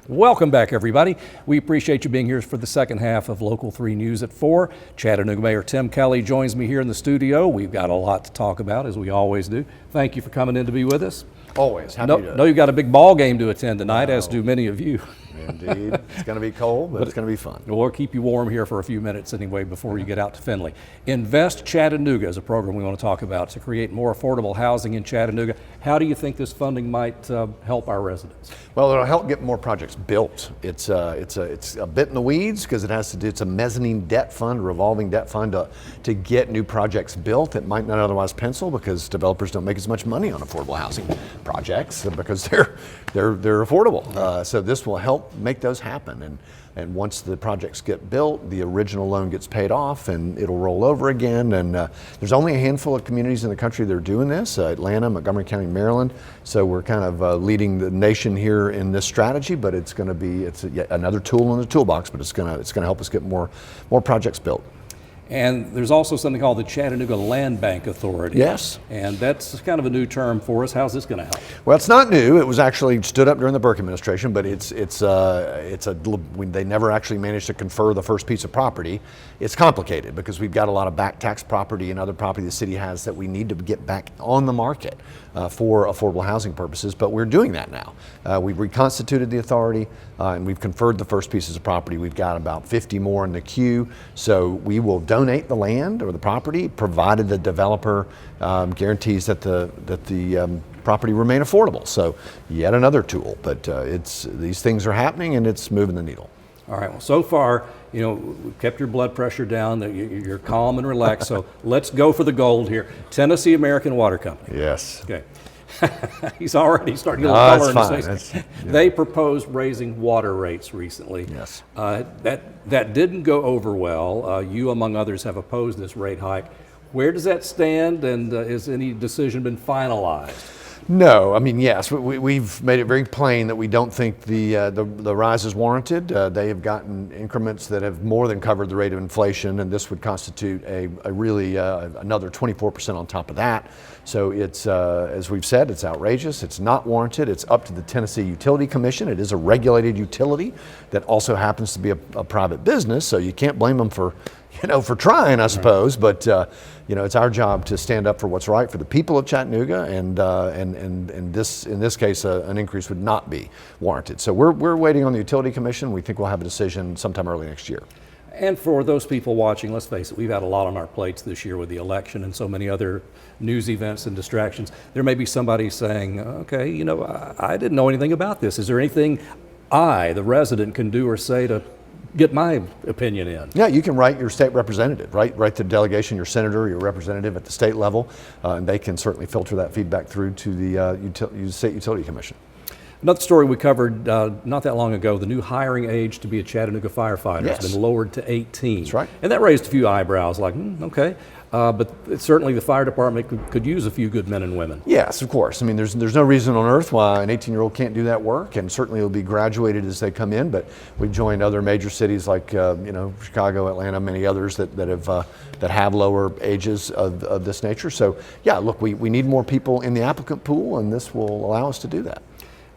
Welcome back, everybody. We appreciate you being here for the second half of Local 3 News at 4. Chattanooga Mayor Tim Kelly joins me here in the studio. We've got a lot to talk about, as we always do. Thank you for coming in to be with us. Always. Happy to. Know you've got a big ball game to attend tonight, as do many of you. Indeed. It's going to be cold, but it's going to be fun. We'll keep you warm here for a few minutes anyway before you get out to Findlay. Invest Chattanooga is a program we want to talk about to create more affordable housing in Chattanooga. How do you think this funding might help our residents? Well, it'll help get more projects built. It's a bit in the weeds because it's a mezzanine debt fund, a revolving debt fund to get new projects built that might not otherwise pencil because developers don't make as much money on affordable housing projects because they're affordable. So this will help make those happen. And once the projects get built, the original loan gets paid off and it'll roll over again. And there's only a handful of communities in the country that are doing this, Atlanta, Montgomery County, Maryland. So we're kind of leading the nation here in this strategy, but it's yet another tool in the toolbox, but it's going to help us get more projects built. And there's also something called the Chattanooga Land Bank Authority. Yes. And that's kind of a new term for us. How's this going to help? Well, it's not new. It was actually stood up during the Burke administration, but they never actually managed to confer the first piece of property. It's complicated because we've got a lot of back tax property and other property the city has that we need to get back on the market for affordable housing purposes, but we're doing that now. We've reconstituted the authority and we've conferred the first pieces of property. We've got about 50 more in the queue, so we will donate the land or the property provided the developer guarantees that the property remain affordable. So yet another tool, but these things are happening and it's moving the needle. All right, well, so far, we've kept your blood pressure down, you're calm and relaxed, so let's go for the gold here. Tennessee American Water Company. Yes. Okay. He's already starting to get a color in his face. Yeah. They proposed raising water rates recently. Yes. That didn't go over well. You, among others, have opposed this rate hike. Where does that stand, and has any decision been finalized? No, I mean, yes, we've made it very plain that we don't think the rise is warranted. They have gotten increments that have more than covered the rate of inflation, and this would constitute a really another 24% on top of that. So it's, as we've said, it's outrageous. It's not warranted. It's up to the Tennessee Utility Commission. It is a regulated utility that also happens to be a private business, so you can't blame them for trying, I suppose. Right. But it's our job to stand up for what's right for the people of Chattanooga, and in this case, an increase would not be warranted. So we're waiting on the Utility Commission. We think we'll have a decision sometime early next year. And for those people watching, let's face it, we've had a lot on our plates this year with the election and so many other news events and distractions. There may be somebody saying, okay, I didn't know anything about this. Is there anything I, the resident, can do or say to get my opinion in? Yeah, you can write your state representative, write to the delegation, your senator, your representative at the state level, and they can certainly filter that feedback through to the State Utility Commission. Another story we covered not that long ago, the new hiring age to be a Chattanooga firefighter has been lowered to 18. That's right. And that raised a few eyebrows, like, okay. But certainly the fire department could use a few good men and women. Yes, of course. I mean, there's no reason on earth why an 18-year-old can't do that work, and certainly it'll be graduated as they come in. But we've joined other major cities like Chicago, Atlanta, many others that have lower ages of this nature. So yeah, look, we need more people in the applicant pool, and this will allow us to do that.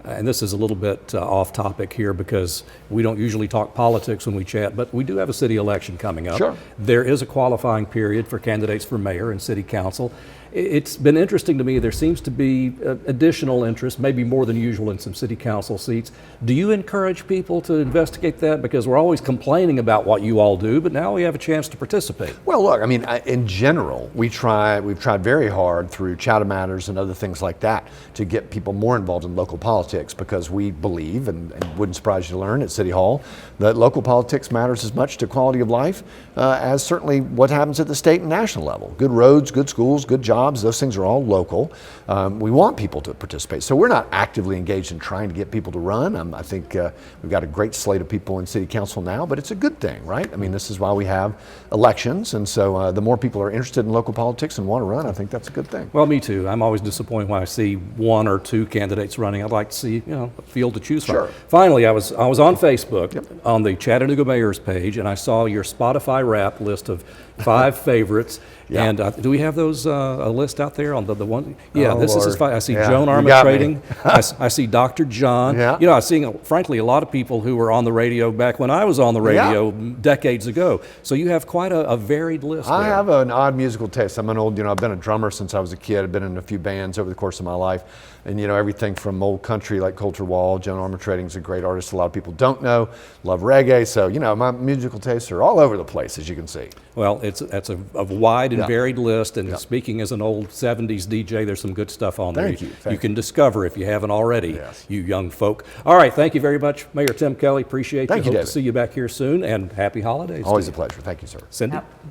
And this is a little bit off topic here because we don't usually talk politics when we chat, but we do have a city election coming up. Sure. There is a qualifying period for candidates for mayor and city council. It's been interesting to me. There seems to be additional interest, maybe more than usual, in some city council seats. Do you encourage people to investigate that? Because we're always complaining about what you all do, but now we have a chance to participate. Well, look, I mean, in general, we've tried very hard through Chatham Matters and other things like that to get people more involved in local politics, because we believe, and wouldn't surprise you to learn at City Hall, that local politics matters as much to quality of life as certainly what happens at the state and national level. Good roads, good schools, good jobs. Those things are all local. We want people to participate. So we're not actively engaged in trying to get people to run. I think we've got a great slate of people in city council now, but it's a good thing, right? I mean, this is why we have elections. And so the more people are interested in local politics and want to run, I think that's a good thing. Well, me too. I'm always disappointed when I see one or two candidates running. I'd like to see, a field to choose from. Sure. Finally, I was on Facebook on the Chattanooga Mayor's page, and I saw your Spotify Wrapped list of 5 favorites. Yeah. And do we have those a list out there on the one? Yeah, Oh, this is Lord. fine. I see Yeah, Joan you Arma got me. Trading. I see Dr. John. Yeah. You know, I see, frankly, a lot of people who were on the radio back when I was on the radio decades ago. So you have quite a varied list I there. have an odd musical taste. I'm an old, I've been a drummer since I was a kid. I've been in a few bands over the course of my life. And, everything from old country like Coulter Wall. Joan Arma Trading is a great artist a lot of people don't know. Love reggae. So, my musical tastes are all over the place, as you can see. Well, that's a wide and Yeah. varied list, and speaking as an old 70s DJ, there's some good stuff on there. Thank you. You can discover if you haven't already, Yes. you young folk. All right, thank you very much, Mayor Tim Kelly. Appreciate Thank you, Hope David. to see you back here soon, and happy holidays. to Always you. a pleasure. Thank you, sir. Cindy? Yep.